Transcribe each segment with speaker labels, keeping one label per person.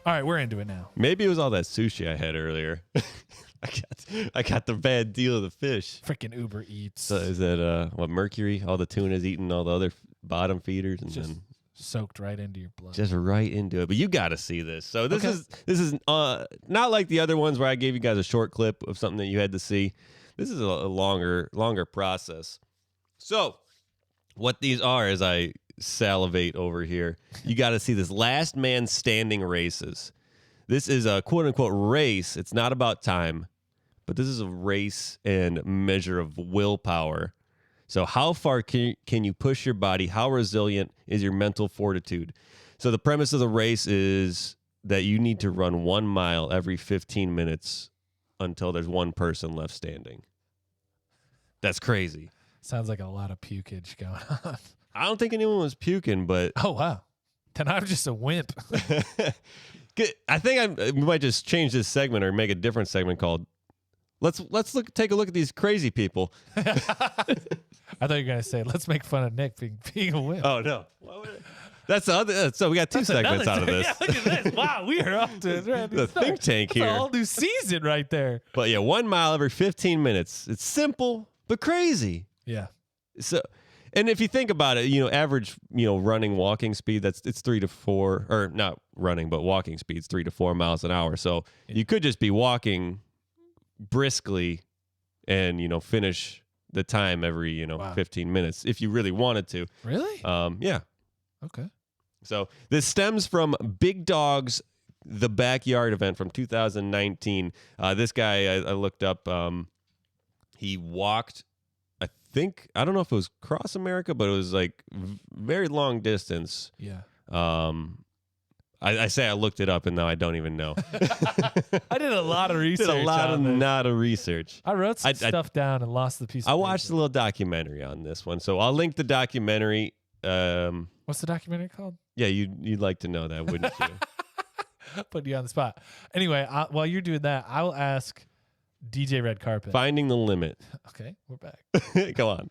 Speaker 1: All right, we're into it now.
Speaker 2: Maybe it was all that sushi I had earlier. I got the bad deal of the fish.
Speaker 1: Freaking Uber Eats.
Speaker 2: So is that what Mercury? All the tuna's eating all the other bottom feeders, and
Speaker 1: just
Speaker 2: then
Speaker 1: soaked right into your blood.
Speaker 2: just right into it. But you got to see this. So this is not like the other ones where I gave you guys a short clip of something that you had to see. This is a longer process. So what these are, as I salivate over here, you got to see this last man standing races. This is a quote unquote race. It's not about time, but this is a race and measure of willpower. So how far can you push your body? How resilient is your mental fortitude? So the premise of the race is that you need to run 1 mile every 15 minutes until there's one person left standing. That's crazy.
Speaker 1: Sounds like a lot of pukage going on.
Speaker 2: I don't think anyone was puking, but...
Speaker 1: Oh, wow. Then I'm just a wimp.
Speaker 2: I think we might just change this segment or make a different segment called Let's take a look at these crazy people.
Speaker 1: I thought you were going to say, let's make fun of Nick being a wimp.
Speaker 2: Oh, no. That's the other. So we got two segments out of this.
Speaker 1: Yeah, look at this. Wow, we are off to
Speaker 2: the think tank here.
Speaker 1: That's a whole new season right there.
Speaker 2: But yeah, 1 mile every 15 minutes. It's simple, but crazy.
Speaker 1: Yeah.
Speaker 2: So, and if you think about it, average, running, walking speed, it's 3 to 4, or not running, but walking speed's 3 to 4 miles an hour. So you could just be walking briskly and, finish the time every, 15 minutes if you really wanted to.
Speaker 1: Really?
Speaker 2: Yeah.
Speaker 1: Okay.
Speaker 2: So this stems from Big Dog's The Backyard event from 2019. This guy I looked up, he walked, I don't know if it was across America, but it was like very long distance.
Speaker 1: Yeah.
Speaker 2: I say I looked it up and now I don't even know.
Speaker 1: I did a lot of research.
Speaker 2: Of research.
Speaker 1: I wrote some stuff down and lost the piece of
Speaker 2: I
Speaker 1: paper.
Speaker 2: watched a little documentary on this one, so I'll link the documentary.
Speaker 1: What's the documentary called?
Speaker 2: Yeah, you'd like to know that, wouldn't you?
Speaker 1: Put you on the spot. Anyway, while you're doing that, I will ask DJ Red Carpet.
Speaker 2: Finding the Limit.
Speaker 1: Okay, we're back.
Speaker 2: Go on.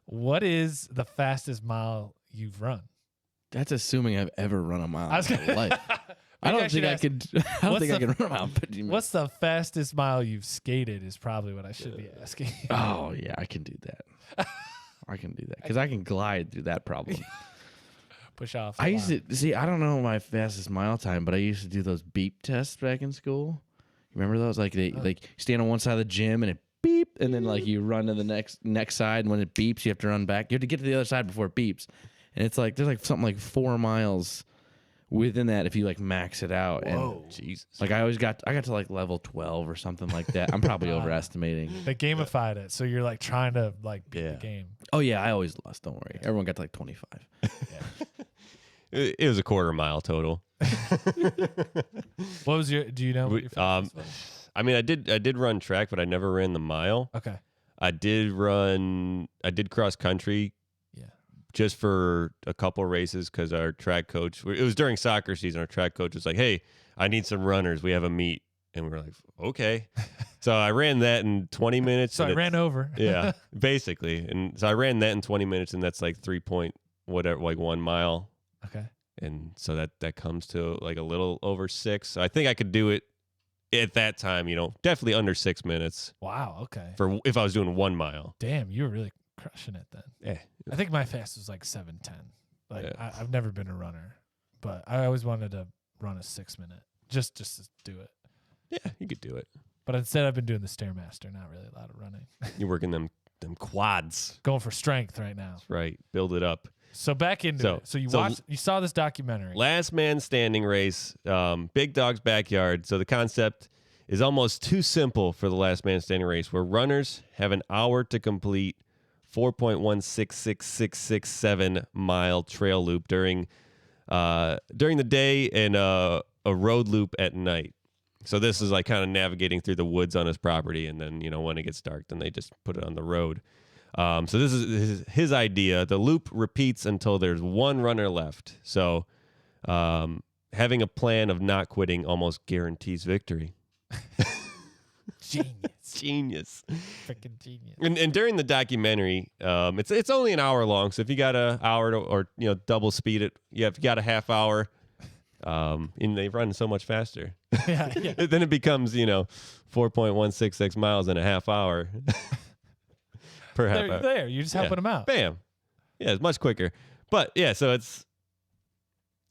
Speaker 1: What is the fastest mile you've run?
Speaker 3: That's assuming I've ever run a mile in my life. I don't think I could. I don't think I can run a mile.
Speaker 1: What's the fastest mile you've skated is probably what I should be asking.
Speaker 3: Oh, yeah, I can do that. I can do that because I can glide through that problem.
Speaker 1: Push off.
Speaker 3: I used to see. I don't know my fastest mile time, but I used to do those beep tests back in school. You remember those? Like you stand on one side of the gym and it beep, and then like you run to the next side, and when it beeps, you have to run back. You have to get to the other side before it beeps, and it's like there's like something like 4 miles within that if you like max it out.
Speaker 1: Whoa,
Speaker 3: and
Speaker 2: Jesus!
Speaker 3: Like I got to like level 12 or something like that. I'm probably overestimating.
Speaker 1: They gamified it, so you're like trying to like beat the game.
Speaker 3: Oh yeah, I always lost. Don't worry. Everyone got to like 25.
Speaker 2: It was a quarter mile total.
Speaker 1: What was do you know what your fastest was?
Speaker 2: I mean, I did run track, but I never ran the mile.
Speaker 1: Okay.
Speaker 2: I did cross country.
Speaker 1: Yeah.
Speaker 2: Just for a couple races because our track coach, it was during soccer season. Our track coach was like, "Hey, I need some runners. We have a meet." And we were like, "Okay." So I ran that in 20 minutes.
Speaker 1: So I ran over.
Speaker 2: Yeah, basically. And so I ran that in 20 minutes, and that's like 1 mile.
Speaker 1: Okay.
Speaker 2: And so that comes to like a little over 6. So I think I could do it at that time, definitely under 6 minutes.
Speaker 1: Wow. Okay.
Speaker 2: For if I was doing 1 mile.
Speaker 1: Damn, you were really crushing it then.
Speaker 2: Yeah.
Speaker 1: I think my fast was like 7:10. Like
Speaker 2: Yeah.
Speaker 1: I've never been a runner, but I always wanted to run a 6 minute just to do it.
Speaker 2: Yeah, you could do it.
Speaker 1: But instead, I've been doing the Stairmaster. Not really a lot of running.
Speaker 2: You're working them quads.
Speaker 1: Going for strength right now.
Speaker 2: That's right. Build it up.
Speaker 1: So back into it. So you saw this documentary.
Speaker 2: Last man standing race, Big Dog's Backyard. So the concept is almost too simple for the last man standing race, where runners have an hour to complete 4.166667 mile trail loop during the day and a road loop at night. So this is like kind of navigating through the woods on his property, and then when it gets dark, then they just put it on the road. So this is his idea. The loop repeats until there's one runner left. So having a plan of not quitting almost guarantees victory. Genius.
Speaker 1: Freaking genius.
Speaker 2: And during the documentary, it's only an hour long. So if you got an hour or double speed it, if you got a half hour, And they run so much faster.
Speaker 1: Yeah.
Speaker 2: Then it becomes 4.166 miles in a half hour per half hour.
Speaker 1: There. You're just helping them out.
Speaker 2: Bam. Yeah, it's much quicker. But yeah, so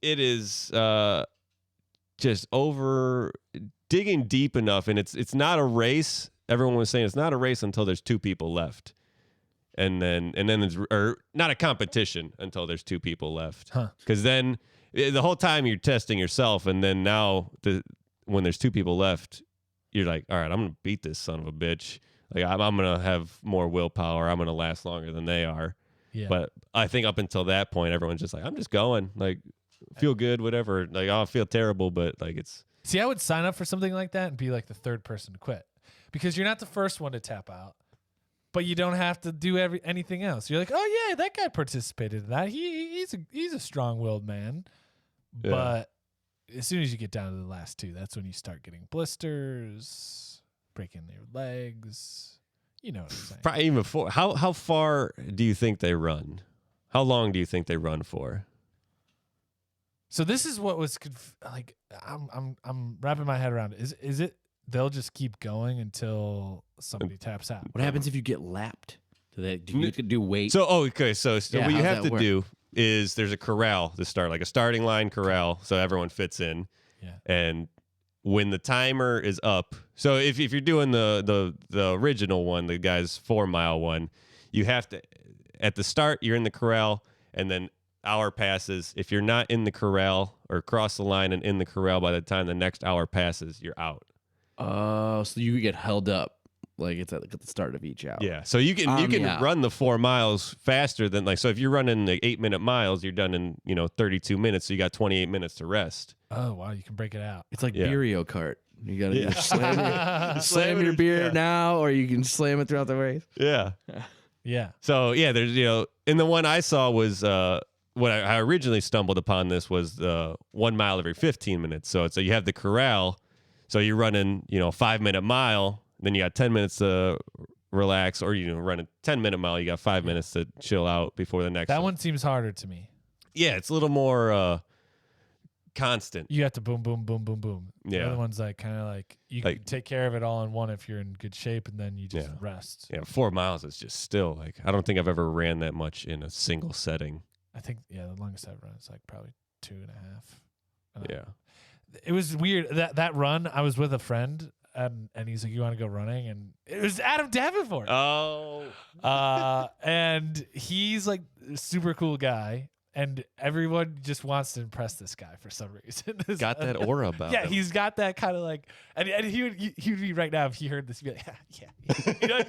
Speaker 2: it is just over digging deep enough, and it's not a race. Everyone was saying it's not a race until there's two people left. And then it's not a competition until there's two people left. Because then the whole time you're testing yourself, and then now when there's two people left, you're like, all right, I'm gonna beat this son of a bitch. Like I'm gonna have more willpower. I'm gonna last longer than they are.
Speaker 1: Yeah.
Speaker 2: But I think up until that point, everyone's just like, I'm just going, like, feel good, whatever. Like, I feel terrible, but like it's.
Speaker 1: See, I would sign up for something like that and be like the third person to quit, because you're not the first one to tap out. But you don't have to do anything else. You're like, oh yeah, that guy participated in that. He's a strong-willed man.
Speaker 2: Yeah.
Speaker 1: But as soon as you get down to the last two, that's when you start getting blisters, breaking their legs. You know what I'm saying?
Speaker 2: Probably even before. How far do you think they run? How long do you think they run for?
Speaker 1: So this is what was like. I'm wrapping my head around it. Is it they'll just keep going until somebody taps out?
Speaker 3: What happens if you get lapped? You could do weight.
Speaker 2: So okay, so
Speaker 3: Yeah,
Speaker 2: what you
Speaker 3: how's
Speaker 2: have
Speaker 3: that
Speaker 2: to
Speaker 3: work?
Speaker 2: do is there's a corral to start, like a starting line corral, so everyone fits in.
Speaker 1: Yeah.
Speaker 2: And when the timer is up, so if you're doing the original one, the guy's 4 mile one, you have to at the start you're in the corral, and then hour passes. If you're not in the corral or cross the line and in the corral by the time the next hour passes, you're out.
Speaker 3: Oh, so you get held up like it's at the start of each hour.
Speaker 2: Yeah, so you can
Speaker 3: yeah.
Speaker 2: run the 4 miles faster than so if you're running the 8-minute miles, you're done in 32 minutes. So you got 28 minutes to rest.
Speaker 1: Oh wow, you can break it out.
Speaker 3: It's like
Speaker 2: Yeah.
Speaker 3: Beerio kart. You gotta either slam your beer now, or you can slam it throughout the race.
Speaker 2: Yeah.
Speaker 1: Yeah.
Speaker 2: So yeah, there's and the one I saw was what I originally stumbled upon. This was 1 mile every 15 minutes. So you have the corral, so you're running 5-minute mile, then you got 10 minutes to relax, or run a 10-minute mile, you got 5 minutes to chill out before the next.
Speaker 1: That one seems harder to me.
Speaker 2: Yeah, it's a little more constant.
Speaker 1: You have to boom, boom, boom, boom, boom.
Speaker 2: Yeah.
Speaker 1: The other one's like kind of like you can take care of it all in one if you're in good shape, and then you just rest.
Speaker 2: Yeah, 4 miles is just still like I don't think I've ever ran that much in a single setting.
Speaker 1: I think the longest I've run is like probably 2.5.
Speaker 2: Yeah.
Speaker 1: It was weird that run. I was with a friend, and he's like, "You want to go running?" And it was Adam Davenport.
Speaker 2: Oh.
Speaker 1: And he's like a super cool guy, and everyone just wants to impress this guy for some reason.
Speaker 2: Got that aura about him.
Speaker 1: He's got that kind of like, and he would be right now if he heard this, he'd be like, yeah.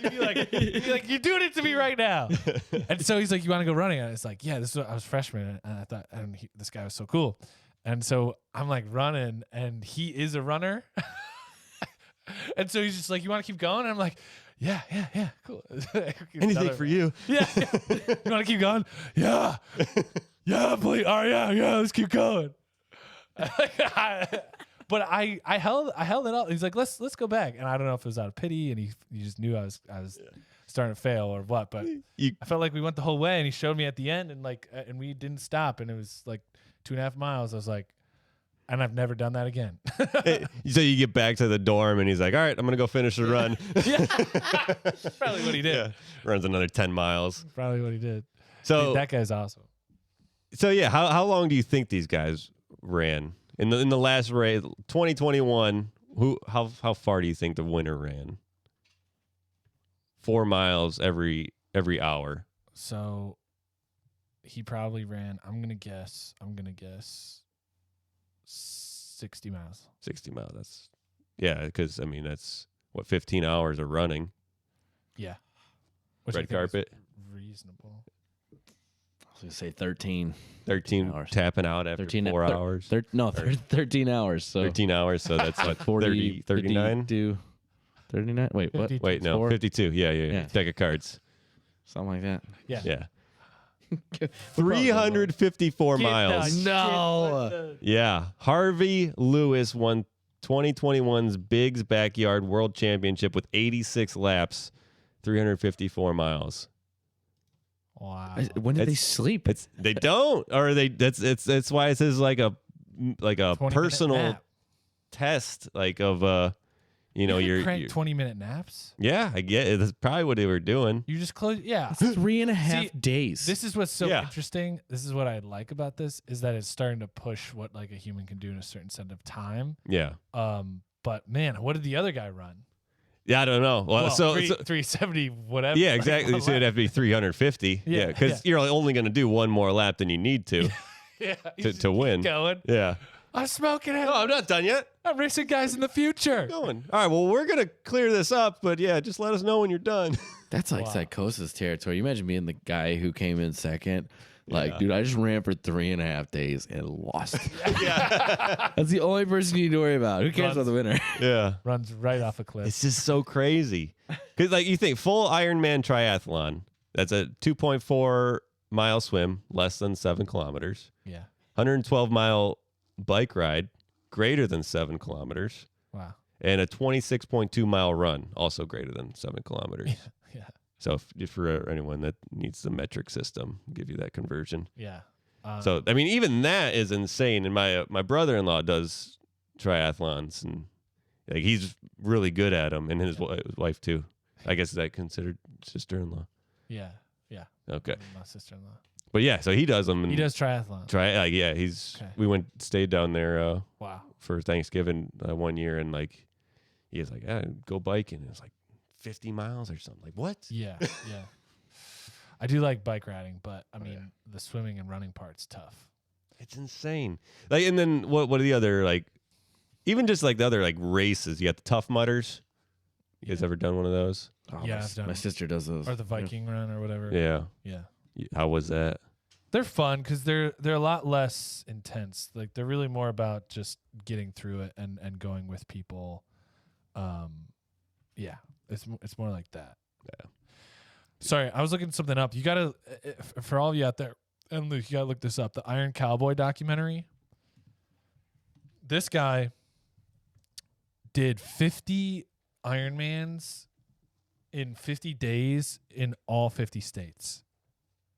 Speaker 1: He'd be like, you're doing it to me right now. And so he's like, you want to go running? And it's like, yeah, this is what I was freshman, and I thought, this guy was so cool. And so I'm like running, and he is a runner. And so he's just like, you want to keep going? And I'm like, yeah, cool.
Speaker 2: Anything for you.
Speaker 1: Yeah. You want to keep going? Yeah. Yeah, please. All right, yeah, let's keep going. But I held it up. He's like, let's go back. And I don't know if it was out of pity, and he just knew I was starting to fail or what. But I felt like we went the whole way, and he showed me at the end, and and we didn't stop, and it was like 2.5 miles. I was like, and I've never done that again.
Speaker 2: So you get back to the dorm, and he's like, all right, I'm going to go finish the run.
Speaker 1: Yeah. Probably what he did.
Speaker 2: Yeah. Runs another 10 miles.
Speaker 1: Probably what he did.
Speaker 2: So
Speaker 1: Dude, that guy's awesome.
Speaker 2: So yeah, how long do you think these guys ran in the last race, 2021? How far do you think the winner ran? 4 miles every hour.
Speaker 1: So he probably ran. I'm gonna guess 60 miles.
Speaker 2: 60 miles. Because that's what 15 hours of running.
Speaker 1: Yeah. Which I
Speaker 2: Red
Speaker 1: think is
Speaker 2: carpet.
Speaker 1: reasonable.
Speaker 3: I was gonna say 13.
Speaker 2: 13
Speaker 3: hours.
Speaker 2: Tapping out after 4 hours.
Speaker 3: 13 hours. So
Speaker 2: 13 hours. So that's what
Speaker 3: 40,
Speaker 2: 39.
Speaker 3: 39. Wait, what?
Speaker 1: 52.
Speaker 2: Wait, no,
Speaker 3: 4?
Speaker 2: 52. Yeah.
Speaker 3: Yeah.
Speaker 2: Deck of cards.
Speaker 3: Something like that.
Speaker 1: Yeah.
Speaker 2: 354
Speaker 1: Get
Speaker 2: miles.
Speaker 1: the
Speaker 3: No.
Speaker 1: shit with
Speaker 2: Yeah. Harvey Lewis won 2021's Biggs Backyard World Championship with 86 laps, 354 miles.
Speaker 1: Wow.
Speaker 3: When did they
Speaker 2: It's-
Speaker 3: sleep?
Speaker 2: They don't, or that's why it says like a like a
Speaker 1: 20-minute
Speaker 2: personal
Speaker 1: nap.
Speaker 2: test, like of you know,
Speaker 1: You
Speaker 2: your
Speaker 1: crank 20-minute naps.
Speaker 2: yeah, I get it. That's probably what they were doing.
Speaker 1: You just close. Yeah.
Speaker 3: 3.5 days.
Speaker 1: This is what's so
Speaker 2: Yeah.
Speaker 1: interesting. This is what I like about this is that it's starting to push what like a human can do in a certain set of time.
Speaker 2: Yeah,
Speaker 1: But man, what did the other guy run?
Speaker 2: yeah, I don't know. Well, so
Speaker 1: 370 whatever.
Speaker 2: yeah,
Speaker 1: like,
Speaker 2: exactly.
Speaker 1: one
Speaker 2: So it'd
Speaker 1: lap.
Speaker 2: have to be 350.
Speaker 1: Yeah,
Speaker 2: Yeah, because you're only going to do one more lap than you need to
Speaker 1: Yeah. you
Speaker 2: to,
Speaker 1: just
Speaker 2: to
Speaker 1: keep
Speaker 2: win.
Speaker 1: Going.
Speaker 2: Yeah.
Speaker 1: I'm smoking it.
Speaker 2: No, I'm not done yet.
Speaker 1: I'm racing guys in the future.
Speaker 2: Going. All right. Well, we're gonna clear this up, but yeah, just let us know when you're done.
Speaker 3: That's like
Speaker 1: Wow.
Speaker 3: psychosis territory. You imagine being the guy who came in second. Like,
Speaker 2: Yeah.
Speaker 3: dude, I just ran for 3.5 days and lost.
Speaker 2: yeah.
Speaker 3: That's the only person you need to worry about. Who cares about the winner?
Speaker 2: Yeah.
Speaker 1: Runs right off a cliff.
Speaker 2: It's just so crazy. Because like you think full Ironman triathlon, that's a 2.4 mile swim, less than 7 kilometers.
Speaker 1: Yeah.
Speaker 2: 112-mile bike ride, greater than 7 kilometers,
Speaker 1: Wow.
Speaker 2: and a 26.2-mile run, also greater than 7 kilometers.
Speaker 1: Yeah.
Speaker 2: So if for anyone that needs the metric system, I'll give you that conversion.
Speaker 1: Yeah.
Speaker 2: So I mean, even that is insane. And my brother-in-law does triathlons, and like he's really good at them, and his wife too. I guess is that considered sister-in-law?
Speaker 1: Yeah. Yeah.
Speaker 2: Okay,
Speaker 1: My sister-in-law.
Speaker 2: but yeah, so he does them. And
Speaker 1: He does triathlon.
Speaker 2: yeah,
Speaker 1: Okay.
Speaker 2: we stayed down there
Speaker 1: Wow.
Speaker 2: for Thanksgiving one year, and like he was like, go biking. It was like 50 miles or something. Like what?
Speaker 1: Yeah. Yeah. I do like bike riding, but I mean, the swimming and running part's tough.
Speaker 2: It's insane. Like, and then what are the other like? Even just like the other like races. You got the Tough Mudders. You guys ever done one of those?
Speaker 3: Oh,
Speaker 1: Yeah,
Speaker 3: my,
Speaker 1: I've done
Speaker 3: my
Speaker 1: it.
Speaker 3: sister does those.
Speaker 1: Or the Viking run or whatever.
Speaker 2: Yeah.
Speaker 1: Yeah.
Speaker 2: How was that?
Speaker 1: They're fun because they're a lot less intense. Like they're really more about just getting through it and going with people. Yeah, it's more like that.
Speaker 2: Yeah.
Speaker 1: Sorry, I was looking something up. You gotta for all of you out there, and Luke, you gotta look this up. The Iron Cowboy documentary. This guy did 50 Ironmans in 50 days in all 50 states.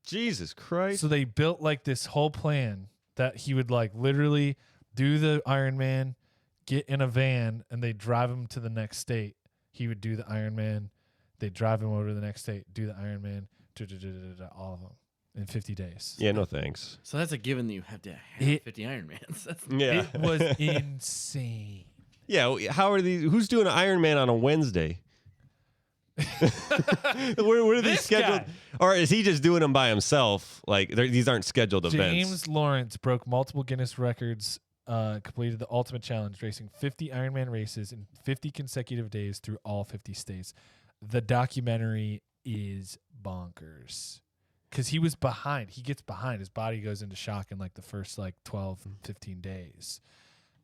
Speaker 2: Jesus Christ.
Speaker 1: So they built like this whole plan that he would like literally do the Ironman, get in a van, and they drive him to the next state. He would do the Ironman. They drive him over to the next state, do the Ironman, all of them in 50 days.
Speaker 2: Yeah, no thanks.
Speaker 3: So that's a given that you have to have
Speaker 1: It-
Speaker 3: 50 Ironmans. That's
Speaker 2: Yeah.
Speaker 1: It was insane.
Speaker 2: Yeah, how are these? Who's doing an Ironman on a Wednesday? where are these
Speaker 1: This
Speaker 2: scheduled?
Speaker 1: guy.
Speaker 2: Or is he just doing them by himself? Like these aren't scheduled events.
Speaker 1: James Lawrence broke multiple Guinness records, completed the ultimate challenge, racing 50 Ironman races in 50 consecutive days through all 50 states. The documentary is bonkers because he was behind. He gets behind. His body goes into shock in like the first like 12, 15 days.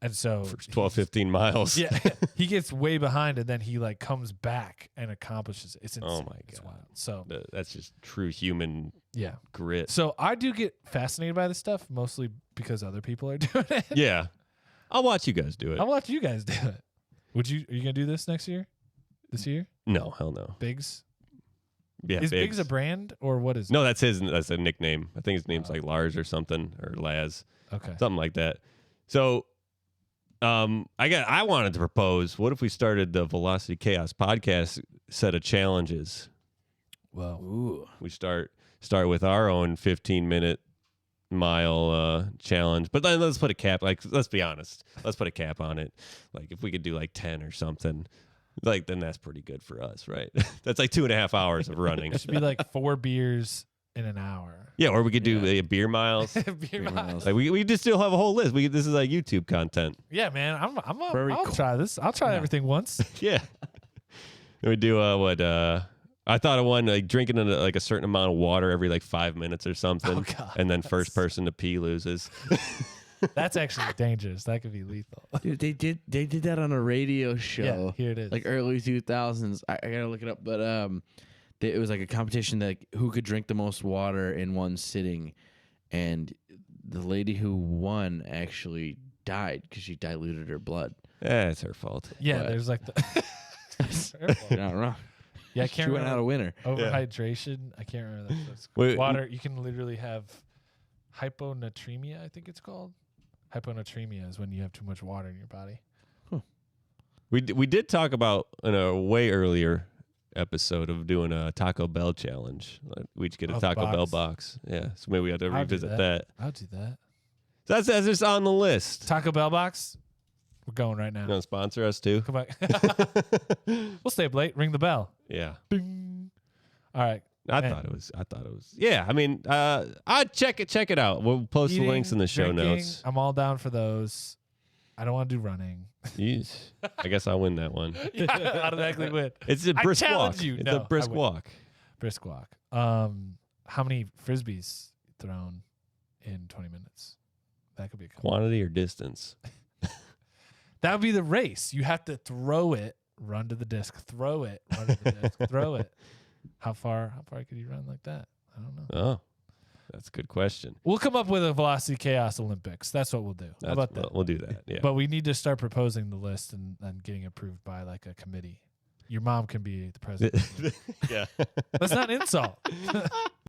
Speaker 1: And so
Speaker 2: First 12, 15 miles.
Speaker 1: yeah, he gets way behind and then he like comes back and accomplishes it. It's insane.
Speaker 2: Oh my
Speaker 1: It's
Speaker 2: God.
Speaker 1: wild. So
Speaker 2: That's just true human
Speaker 1: yeah.
Speaker 2: grit.
Speaker 1: So I do get fascinated by this stuff mostly because other people are doing it.
Speaker 2: Yeah. I'll watch you guys do it.
Speaker 1: I'll watch you guys do it. Are you gonna do this next year? This year?
Speaker 2: No, hell no.
Speaker 1: Biggs?
Speaker 2: Yeah,
Speaker 1: Is Biggs a brand or what is
Speaker 2: No, that's a nickname. I think his name's like Lars or something, or Laz,
Speaker 1: Okay.
Speaker 2: something like that. So I wanted to propose, what if we started the Velocity Chaos podcast set of challenges?
Speaker 1: Well,
Speaker 3: Ooh.
Speaker 2: We start with our own 15-minute mile challenge, but then let's put a cap. Like, let's be honest, let's put a cap on it. Like, if we could do like 10 or something, like then that's pretty good for us, right? That's like 2.5 hours of running.
Speaker 1: it should be like 4 beers in an hour.
Speaker 2: Yeah, or we could do beer miles.
Speaker 1: Beer miles.
Speaker 2: Like we just still have a whole list. This is like YouTube content.
Speaker 1: Yeah, man.
Speaker 3: Very
Speaker 1: I'll
Speaker 3: cool.
Speaker 1: try this. I'll try everything once.
Speaker 2: Yeah. And we do I thought of one like drinking like a certain amount of water every like 5 minutes or something.
Speaker 1: Oh, God.
Speaker 2: And then first person to pee loses.
Speaker 1: That's actually dangerous. That could be lethal.
Speaker 3: Dude, they did that on a radio show.
Speaker 1: Yeah, here it is.
Speaker 3: Like early 2000s. I gotta look it up, but it was like a competition that who could drink the most water in one sitting, and the lady who won actually died because she diluted her blood.
Speaker 2: It's her fault.
Speaker 1: Yeah,
Speaker 3: But-
Speaker 1: there's like the
Speaker 3: You're not wrong.
Speaker 1: Yeah, I
Speaker 3: She
Speaker 1: can't
Speaker 3: went out
Speaker 1: remember.
Speaker 3: a winner.
Speaker 1: Overhydration. I can't remember that.
Speaker 2: Wait,
Speaker 1: Water. You can literally have hyponatremia, I think it's called. Hyponatremia is when you have too much water in your body.
Speaker 2: We did talk about in a way earlier episode of doing a Taco Bell challenge. Like, we each get a Taco Bell box. Yeah, so maybe we have to revisit that.
Speaker 1: I'll do that.
Speaker 2: So that's just on the list.
Speaker 1: Taco Bell box. We're going right now.
Speaker 2: You want to sponsor us too?
Speaker 1: Come back. We'll stay up late. Ring the bell.
Speaker 2: Yeah.
Speaker 1: Ding. All right.
Speaker 2: I thought it was. Yeah. I mean, I'd check it out. We'll post the links in the show
Speaker 1: drinking,
Speaker 2: notes.
Speaker 1: I'm all down for those. I don't want to do running.
Speaker 2: I guess I'll win that one.
Speaker 1: Yeah, automatically win.
Speaker 2: It's a brisk walk.
Speaker 1: You.
Speaker 2: It's
Speaker 1: No,
Speaker 2: a brisk walk.
Speaker 1: Brisk walk. How many frisbees thrown in 20 minutes? That could be a
Speaker 2: Quantity or distance?
Speaker 1: That would be the race. You have to throw it, run to the disc, throw it, run to the disc, throw it. How far could you run like that? I don't know.
Speaker 2: Oh, that's a good question.
Speaker 1: We'll come up with a Velocity Chaos Olympics. That's what we'll do. How about that?
Speaker 2: We'll do that. Yeah.
Speaker 1: But we need to start proposing the list and getting approved by like a committee. Your mom can be the president.
Speaker 2: Yeah.
Speaker 1: That's not an insult.